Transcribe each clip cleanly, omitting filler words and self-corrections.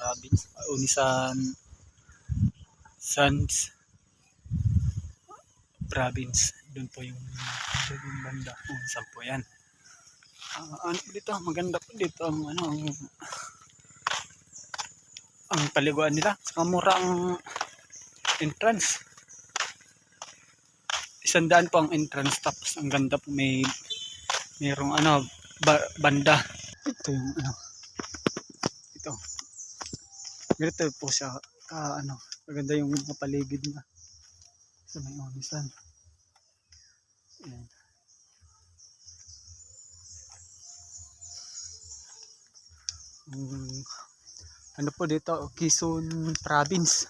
province, Unisan Sans province. Doon po yung banda kung saan po yan. Ano po dito, maganda po dito ang ano, ang paliguan nila, saka mura ang entrance. 100 po ang entrance, tapos ang ganda po, mayroong ano, banda. Ito yung ano, ito. Ganito po siya, ano, maganda yung paligid niya sa may Unisan. Ayan. Ano po dito, Quezon Province,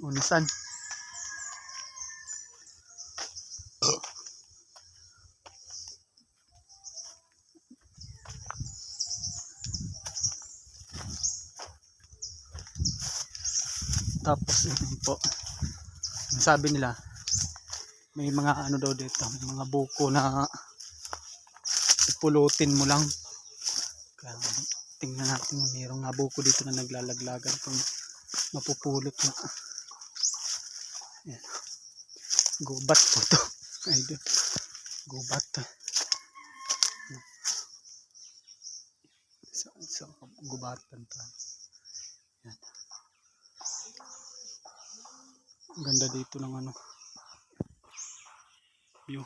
Unisan. Tapos yun po, sabi nila may mga ano daw dito, may mga buko na ipulutin mo lang. Kaya tingnan natin, mayroong nga buko dito na naglalaglagan kung mapupulot na. Ayan. Gubat po to. Idol. Gubat. So gubatan to. Ayan. Ganda dito ng ano, view.